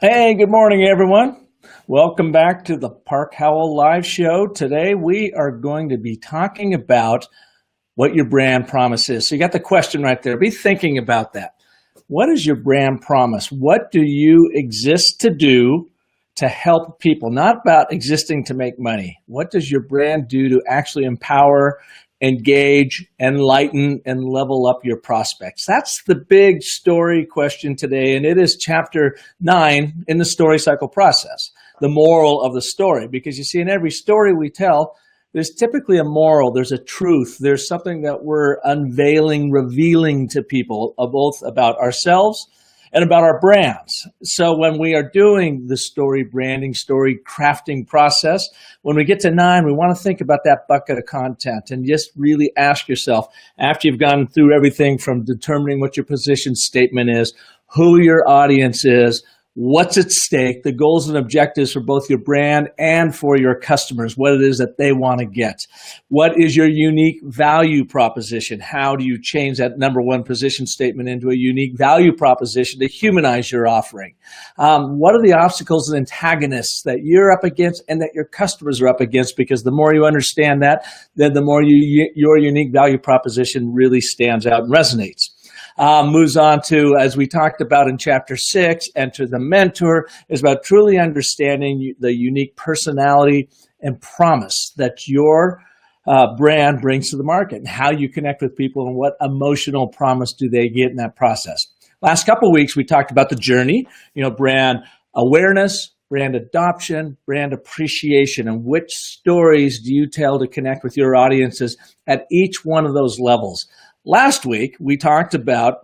Hey, good morning, everyone. Welcome back to the Park Howell live show. Today, we are going to be talking about what your brand promise is. So, you got the question right there. Be thinking about that. What is your brand promise? What do you exist to do to help people? Not about existing to make money. What does your brand do to actually empower, engage, enlighten, and level up your prospects? That's the big story question today, and it is chapter 9 in the story cycle process, the moral of the story. Because you see, in every story we tell, there's typically a moral, there's a truth, there's something that we're unveiling, revealing to people, both about ourselves and about our brands. So when we are doing the story branding, story crafting process, when we get to 9, we want to think about that bucket of content and just really ask yourself, after you've gone through everything from determining what your position statement is, who your audience is, what's at stake, the goals and objectives for both your brand and for your customers, what it is that they want to get. What is your unique value proposition? How do you change that number one position statement into a unique value proposition to humanize your offering? What are the obstacles and antagonists that you're up against and that your customers are up against? Because the more you understand that, then the more your unique value proposition really stands out and resonates. Moves on to, as we talked about in chapter 6, Enter the Mentor, is about truly understanding the unique personality and promise that your brand brings to the market and how you connect with people and what emotional promise do they get in that process. Last couple of weeks, we talked about the journey, brand awareness, brand adoption, brand appreciation, and which stories do you tell to connect with your audiences at each one of those levels. Last week, we talked about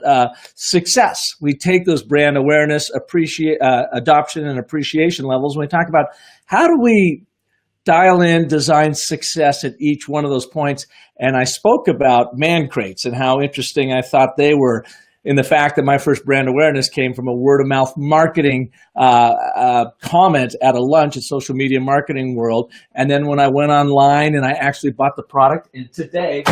success. We take those brand awareness, adoption, and appreciation levels, and we talk about how do we dial in design success at each one of those points. And I spoke about man crates and how interesting I thought they were, in the fact that my first brand awareness came from a word-of-mouth marketing comment at a lunch at Social Media Marketing World. And then when I went online and I actually bought the product, and today,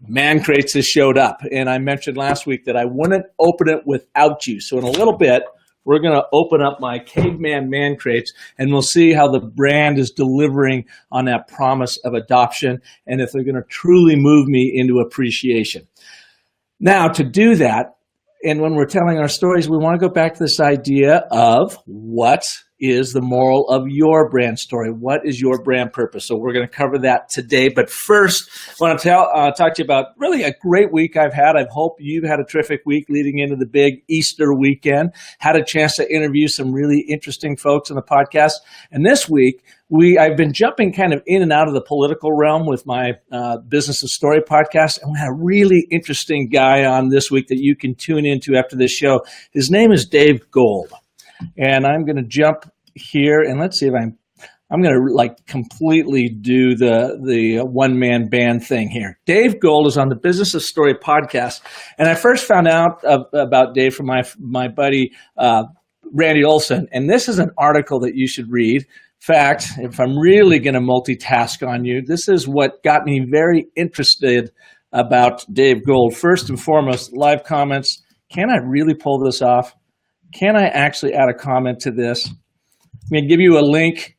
Man Crates has showed up. And I mentioned last week that I wouldn't open it without you. So in a little bit, we're going to open up my Caveman Man Crates, and we'll see how the brand is delivering on that promise of adoption and if they're going to truly move me into appreciation. Now, to do that, and when we're telling our stories, we want to go back to this idea of what is the moral of your brand story? What is your brand purpose? So we're going to cover that today. But first, I want to talk to you about really a great week I've had. I hope you've had a terrific week leading into the big Easter weekend. Had a chance to interview some really interesting folks on the podcast. And this week, I've been jumping kind of in and out of the political realm with my Business of Story podcast. And we had a really interesting guy on this week that you can tune into after this show. His name is Dave Gold. And I'm going to jump here and let's see if I'm going to completely do the one-man band thing here. Dave Gold is on the Business of Story podcast. And I first found out about Dave from my buddy, Randy Olson. And this is an article that you should read. In fact, if I'm really going to multitask on you, this is what got me very interested about Dave Gold. First and foremost, live comments. Can I really pull this off? Can I actually add a comment to this? I'm going to give you a link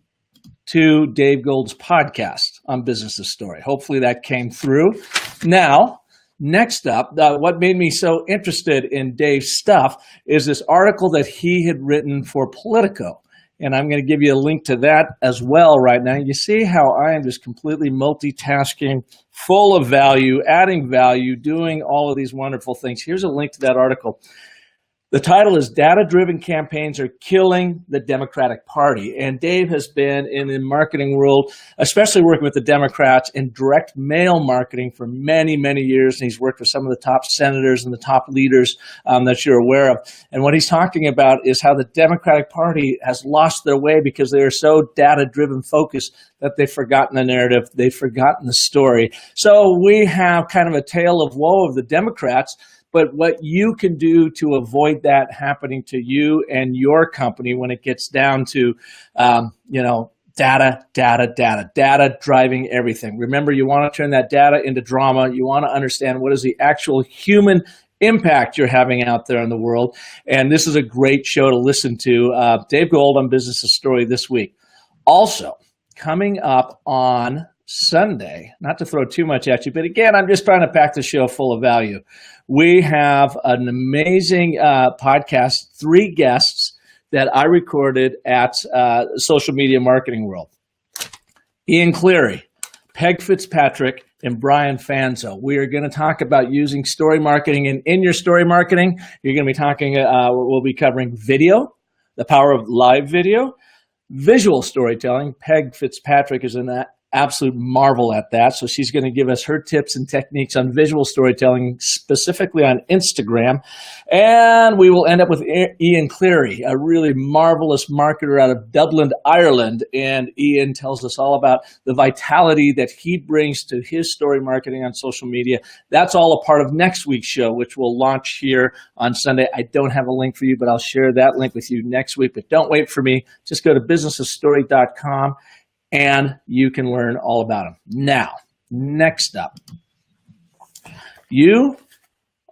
to Dave Gold's podcast on Business of Story. Hopefully that came through. Now, next up, what made me so interested in Dave's stuff is this article that he had written for Politico. And I'm going to give you a link to that as well right now. You see how I am just completely multitasking, full of value, adding value, doing all of these wonderful things. Here's a link to that article. The title is Data-Driven Campaigns Are Killing the Democratic Party. And Dave has been in the marketing world, especially working with the Democrats in direct mail marketing for many, many years. And he's worked with some of the top senators and the top leaders that you're aware of. And what he's talking about is how the Democratic Party has lost their way because they are so data-driven focused that they've forgotten the narrative, they've forgotten the story. So we have kind of a tale of woe of the Democrats. But what you can do to avoid that happening to you and your company when it gets down to, data driving everything. Remember, you want to turn that data into drama. You want to understand what is the actual human impact you're having out there in the world. And this is a great show to listen to. Dave Gold on Business' Story this week. Also, coming up on Sunday, not to throw too much at you, but again, I'm just trying to pack the show full of value. We have an amazing podcast, 3 guests that I recorded at Social Media Marketing World. Ian Cleary, Peg Fitzpatrick, and Brian Fanzo. We are going to talk about using story marketing, and in your story marketing, you're going to be talking, we'll be covering video, the power of live video, visual storytelling. Peg Fitzpatrick is an absolute marvel at that. So she's going to give us her tips and techniques on visual storytelling, specifically on Instagram. And we will end up with Ian Cleary, a really marvelous marketer out of Dublin, Ireland. And Ian tells us all about the vitality that he brings to his story marketing on social media. That's all a part of next week's show, which will launch here on Sunday. I don't have a link for you, but I'll share that link with you next week. But don't wait for me. Just go to businessofstory.com. and you can learn all about them. Now, next up, you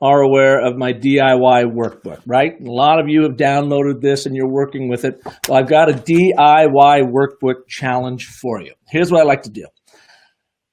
are aware of my DIY workbook, right? A lot of you have downloaded this and you're working with it. Well, I've got a DIY workbook challenge for you. Here's what I like to do.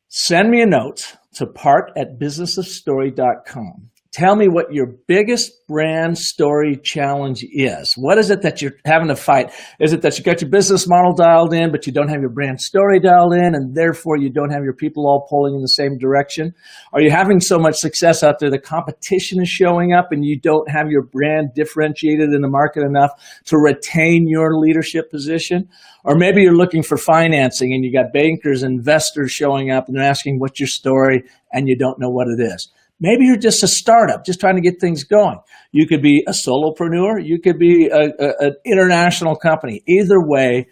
Send me a note to park@businessofstory.com. Tell me what your biggest brand story challenge is. What is it that you're having to fight? Is it that you got your business model dialed in, but you don't have your brand story dialed in, and therefore you don't have your people all pulling in the same direction? Are you having so much success out there, the competition is showing up, and you don't have your brand differentiated in the market enough to retain your leadership position? Or maybe you're looking for financing, and you got bankers, investors showing up, and they're asking, what's your story, and you don't know what it is. Maybe you're just a startup, just trying to get things going. You could be a solopreneur. You could be an international company. Either way,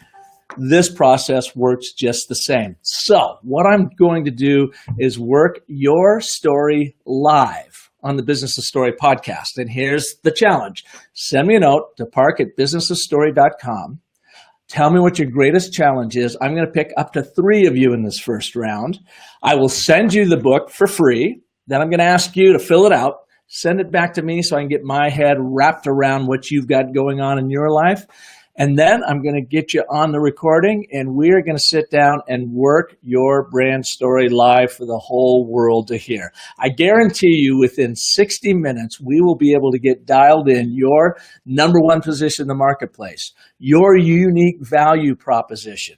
this process works just the same. So what I'm going to do is work your story live on the Business of Story podcast. And here's the challenge. Send me a note to park@businessofstory.com. Tell me what your greatest challenge is. I'm going to pick up to 3 of you in this first round. I will send you the book for free. Then I'm going to ask you to fill it out, send it back to me so I can get my head wrapped around what you've got going on in your life. And then I'm going to get you on the recording, and we're going to sit down and work your brand story live for the whole world to hear. I guarantee you within 60 minutes, we will be able to get dialed in your number 1 position in the marketplace, your unique value proposition,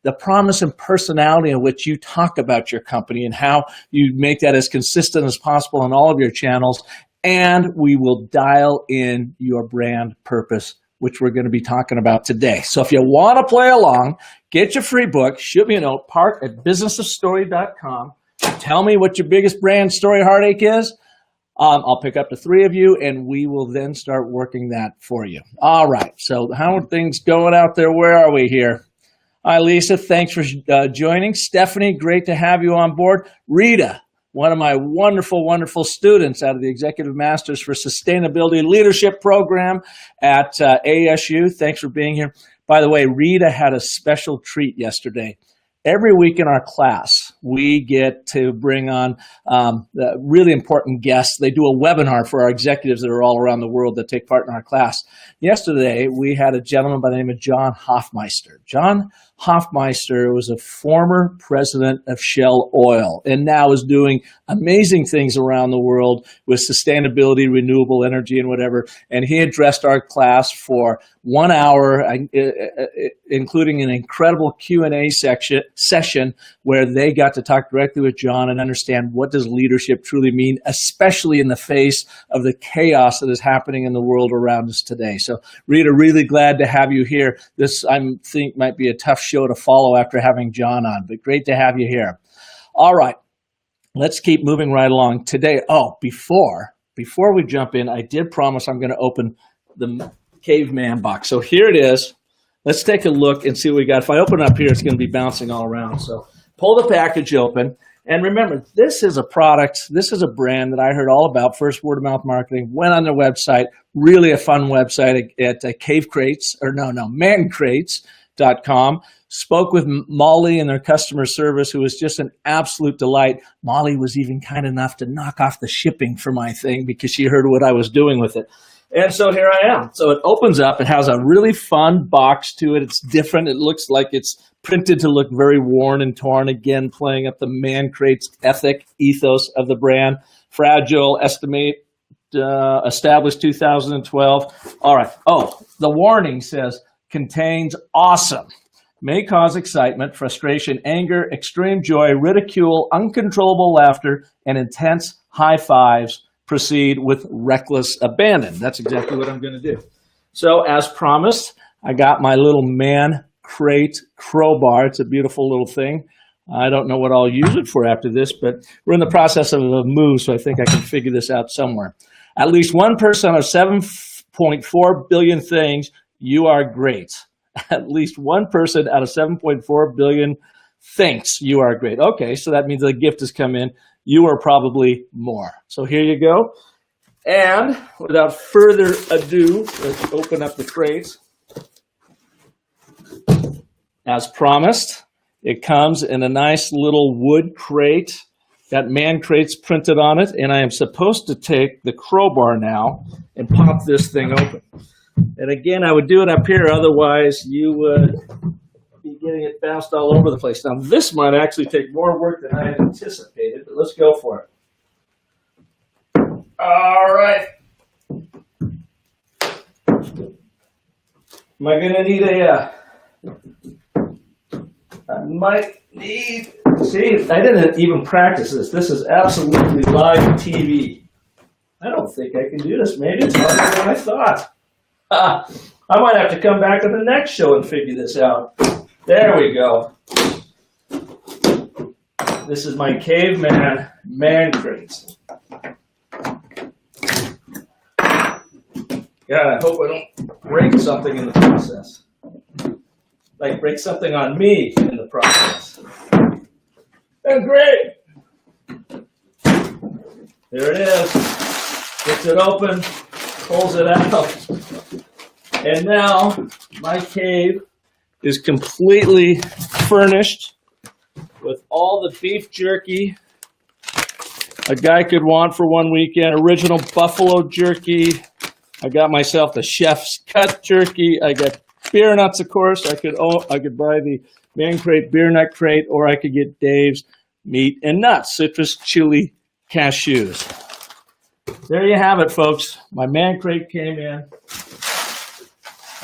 the promise and personality in which you talk about your company and how you make that as consistent as possible on all of your channels. And we will dial in your brand purpose, which we're going to be talking about today. So if you want to play along, get your free book, shoot me a note, park@businessofstory.com. Tell me what your biggest brand story heartache is. I'll pick up to 3 of you, and we will then start working that for you. All right. So how are things going out there? Where are we here? Hi, Lisa. Thanks for joining. Stephanie, great to have you on board. Rita, one of my wonderful, wonderful students out of the Executive Masters for Sustainability Leadership Program at ASU. Thanks for being here. By the way, Rita had a special treat yesterday. Every week in our class, we get to bring on really important guests. They do a webinar for our executives that are all around the world that take part in our class. Yesterday, we had a gentleman by the name of John Hofmeister. John Hofmeister was a former president of Shell Oil and now is doing amazing things around the world with sustainability, renewable energy, and whatever. And he addressed our class for 1 hour, including an incredible Q&A session where they got to talk directly with John and understand what does leadership truly mean, especially in the face of the chaos that is happening in the world around us today. So, Rita, really glad to have you here. This, I think, might be a tough show to follow after having John on, but great to have you here. All right, let's keep moving right along today. Oh, before we jump in, I did promise I'm going to open the caveman box. So here it is. Let's take a look and see what we got. If I open up here, it's going to be bouncing all around. So pull the package open. And remember, this is a product, this is a brand that I heard all about, first word of mouth marketing, went on their website, really a fun website at Man Crates. Spoke with Molly and their customer service, who was just an absolute delight. Molly was even kind enough to knock off the shipping for my thing because she heard what I was doing with it. And so here I am. So it opens up. It has a really fun box to it. It's different. It looks like it's printed to look very worn and torn. Again, playing up the Man Crates ethic, ethos of the brand. Fragile, established 2012. All right. Oh, the warning says contains awesome. May cause excitement, frustration, anger, extreme joy, ridicule, uncontrollable laughter, and intense high fives. Proceed with reckless abandon. That's exactly what I'm going to do. So as promised, I got my little Man Crate crowbar. It's a beautiful little thing. I don't know what I'll use it for after this, but we're in the process of a move, so I think I can figure this out somewhere. At least one person out of 7.4 billion things, you are great. At least one person out of 7.4 billion thinks you are great. Okay, so that means the gift has come in. You are probably more. So here you go. And without further ado, let's open up the crates. As promised, it comes in a nice little wood crate. Got Man Crates printed on it, and I am supposed to take the crowbar now and pop this thing open. And again, I would do it up here, otherwise you would be getting it bounced all over the place. Now, this might actually take more work than I had anticipated, but let's go for it. All right. Am I going to need I might need, see, I didn't even practice this. This is absolutely live TV. I don't think I can do this. Maybe it's harder than I thought. I might have to come back to the next show and figure this out. There we go. This is my caveman Man Crates. God, I hope I don't break something in the process. Like break something on me in the process. And great. There it is. Gets it open, pulls it out. And now my cave is completely furnished with all the beef jerky a guy could want for one weekend. Original buffalo jerky. I got myself the chef's cut jerky. I got beer nuts, of course. I could buy the Man Crate beer nut crate, or I could get Dave's meat and nuts, citrus, chili, cashews. There you have it, folks. My Man Crate came in.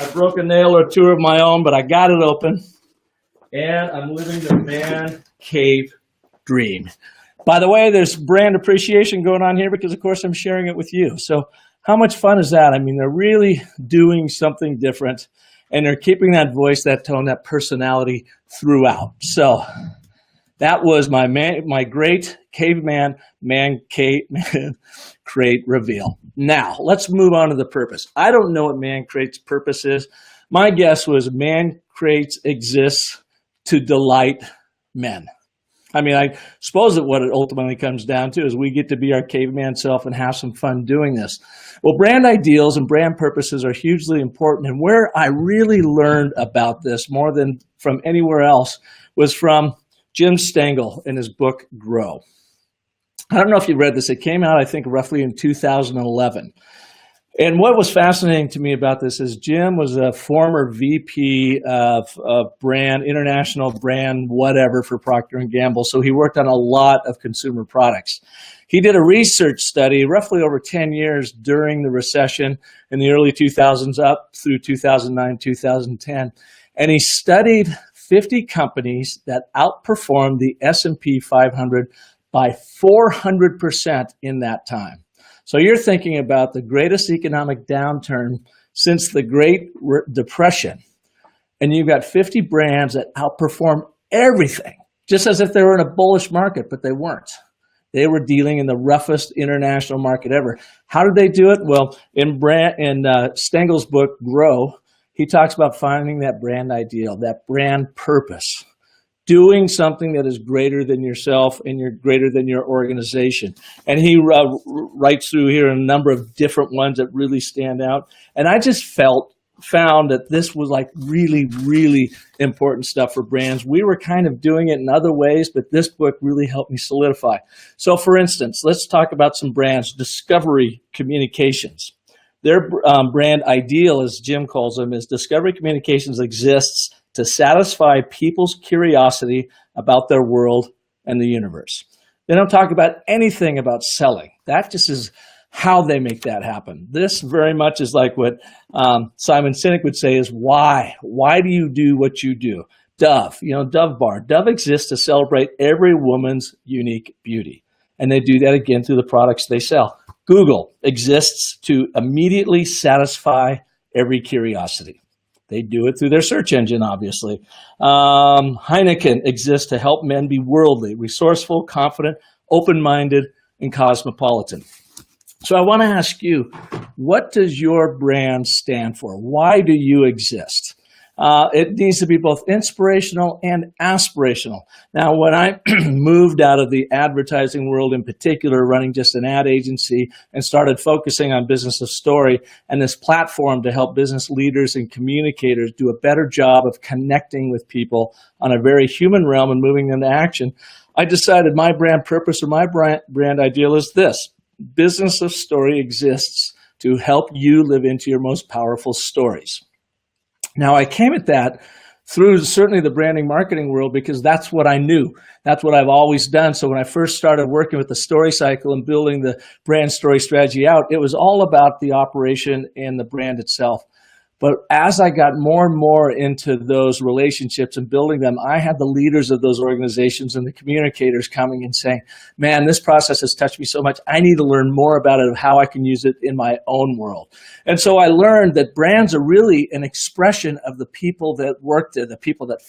I broke a nail or two of my own, but I got it open. And I'm living the Man Cave dream. By the way, there's brand appreciation going on here because, of course, I'm sharing it with you. So how much fun is that? I mean, they're really doing something different, and they're keeping that voice, that tone, that personality throughout. So that was my great caveman Man Crate reveal. Now, let's move on to the purpose. I don't know what Man Crate's purpose is. My guess was Man Crates exists to delight men. I mean, I suppose that what it ultimately comes down to is we get to be our caveman self and have some fun doing this. Well, brand ideals and brand purposes are hugely important. And where I really learned about this more than from anywhere else was from Jim Stengel in his book, Grow. I don't know if you read this. It came out, I think, roughly in 2011. And what was fascinating to me about this is Jim was a former VP of brand, international brand, whatever for Procter & Gamble. So he worked on a lot of consumer products. He did a research study roughly over 10 years during the recession in the early 2000s up through 2009, 2010. And he studied 50 companies that outperformed the S&P 500 by 400% in that time. So you're thinking about the greatest economic downturn since the Great Depression, and you've got 50 brands that outperform everything, just as if they were in a bullish market, but they weren't. They were dealing in the roughest international market ever. How did they do it? Well, in Stengel's book, Grow, he talks about finding that brand ideal, that brand purpose, doing something that is greater than yourself and you're greater than your organization. And he writes through here a number of different ones that really stand out. And I just felt found that this was like really, really important stuff for brands. We were kind of doing it in other ways, but this book really helped me solidify. So for instance, let's talk about some brands. Discovery Communications. Their brand ideal, as Jim calls them, is Discovery Communications exists to satisfy people's curiosity about their world and the universe. They don't talk about anything about selling. That just is how they make that happen. This very much is like what Simon Sinek would say is why. Why do you do what you do? Dove, Dove Bar. Dove exists to celebrate every woman's unique beauty. And they do that again through the products they sell. Google exists to immediately satisfy every curiosity. They do it through their search engine, obviously. Heineken exists to help men be worldly, resourceful, confident, open-minded, and cosmopolitan. So I want to ask you, what does your brand stand for? Why do you exist? It needs to be both inspirational and aspirational. Now, when I moved out of the advertising world in particular, running just an ad agency and started focusing on business of story and this platform to help business leaders and communicators do a better job of connecting with people on a very human realm and moving them to action, I decided my brand purpose or my brand ideal is this. Business of story exists to help you live into your most powerful stories. Now, I came at that through certainly the branding marketing world because that's what I knew. That's what I've always done. So when I first started working with the story cycle and building the brand story strategy out, it was all about the operation and the brand itself. But as I got more and more into those relationships and building them, I had the leaders of those organizations and the communicators coming and saying, man, this process has touched me so much. I need to learn more about it, of how I can use it in my own world. And so I learned that brands are really an expression of the people that work there, the people that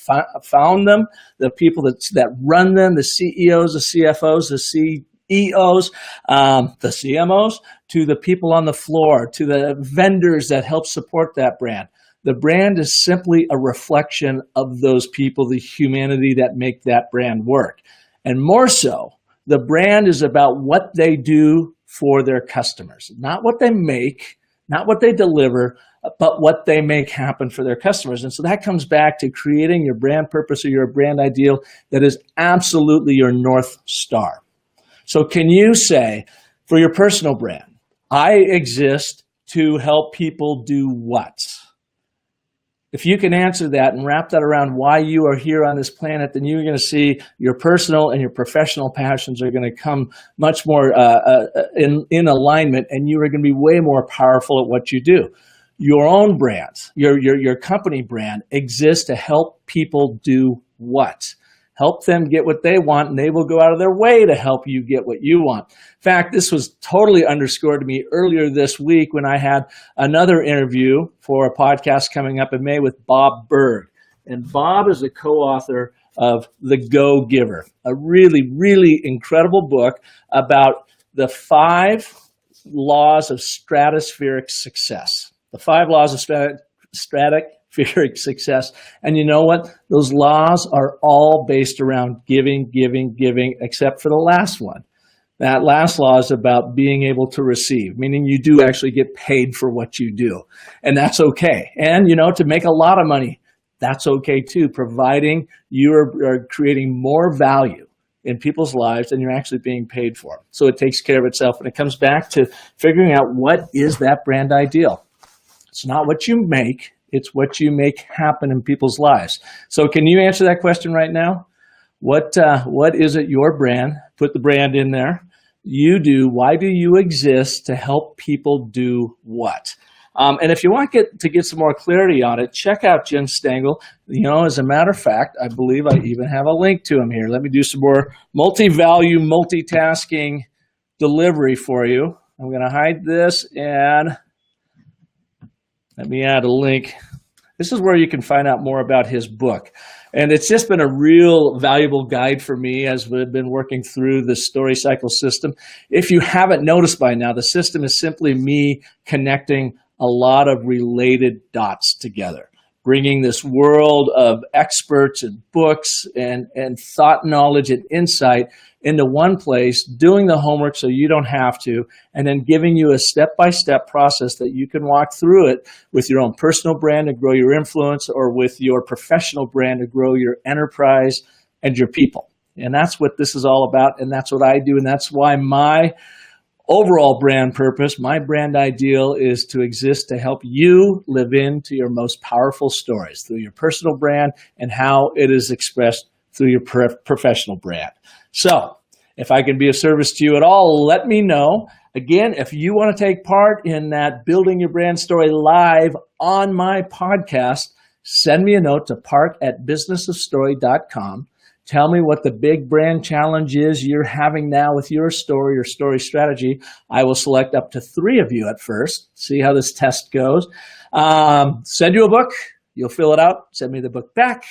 found them, the people that run them, the CEOs, the CFOs, the CEOs, the CMOs, to the people on the floor, to the vendors that help support that brand. The brand is simply a reflection of those people, the humanity that make that brand work. And more so, the brand is about what they do for their customers, not what they make, not what they deliver, but what they make happen for their customers. And so that comes back to creating your brand purpose or your brand ideal that is absolutely your North Star. So can you say, for your personal brand, I exist to help people do what? If you can answer that and wrap that around why you are here on this planet, then you're going to see your personal and your professional passions are going to come much more in alignment, and you are going to be way more powerful at what you do. Your own brand, your company brand exists to help people do what? Help them get what they want, and they will go out of their way to help you get what you want. In fact, this was totally underscored to me earlier this week when I had another interview for a podcast coming up in May with Bob Berg. And Bob is the co-author of The Go-Giver, a really, really incredible book about the 5 laws of stratospheric success. The 5 laws of stratospheric success. And you know what? Those laws are all based around giving, except for the last one. That last law is about being able to receive, meaning you do actually get paid for what you do. And that's okay. And, to make a lot of money, that's okay too, providing you are creating more value in people's lives than you're actually being paid for. So it takes care of itself. And it comes back to figuring out what is that brand ideal. It's not what you make. It's what you make happen in people's lives. So can you answer that question right now? What is it, your brand? Put the brand in there. You do. Why do you exist to help people do what? And if you want to get some more clarity on it, check out Jim Stengel. As a matter of fact, I believe I even have a link to him here. Let me do some more multi-value, multitasking delivery for you. I'm going to hide this and let me add a link. This is where you can find out more about his book. And it's just been a real valuable guide for me as we've been working through the story cycle system. If you haven't noticed by now, the system is simply me connecting a lot of related dots together. bringing this world of experts and books and thought, knowledge, and insight into one place, doing the homework so you don't have to, and then giving you a step-by-step process that you can walk through it with your own personal brand to grow your influence, or with your professional brand to grow your enterprise and your people. And that's what this is all about, and that's what I do, and that's why my overall brand purpose, my brand ideal, is to exist to help you live into your most powerful stories through your personal brand and how it is expressed through your professional brand. So if I can be of service to you at all, let me know. Again, if you want to take part in that Building Your Brand Story live on my podcast, send me a note to park@businessofstory.com. Tell me what the big brand challenge is you're having now with your story or story strategy. I will select up to 3 of you at first, see how this test goes. Send you a book. You'll fill it out, send me the book back,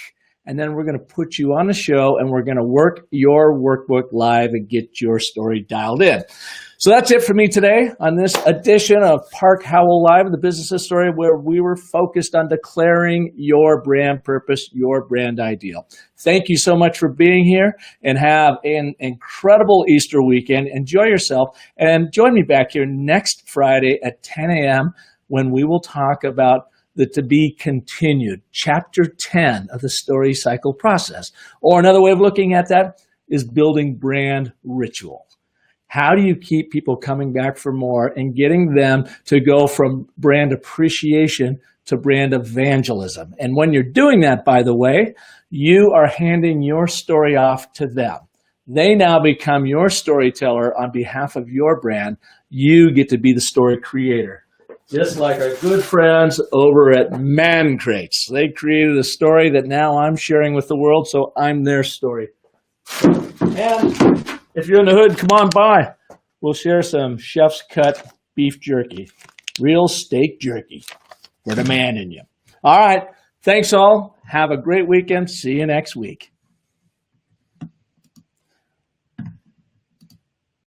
and then we're going to put you on the show and we're going to work your workbook live and get your story dialed in. So that's it for me today on this edition of Park Howell Live, the Business of Story, where we were focused on declaring your brand purpose, your brand ideal. Thank you so much for being here, and have an incredible Easter weekend. Enjoy yourself, and join me back here next Friday at 10 a.m. when we will talk about the to be continued, chapter 10 of the story cycle process. Or another way of looking at that is building brand ritual. How do you keep people coming back for more and getting them to go from brand appreciation to brand evangelism? And when you're doing that, by the way, you are handing your story off to them. They now become your storyteller on behalf of your brand. You get to be the story creator. Just like our good friends over at Man Crates. They created a story that now I'm sharing with the world, so I'm their story. And if you're in the hood, come on by. We'll share some chef's cut beef jerky. Real steak jerky for the man in you. All right. Thanks all. Have a great weekend. See you next week.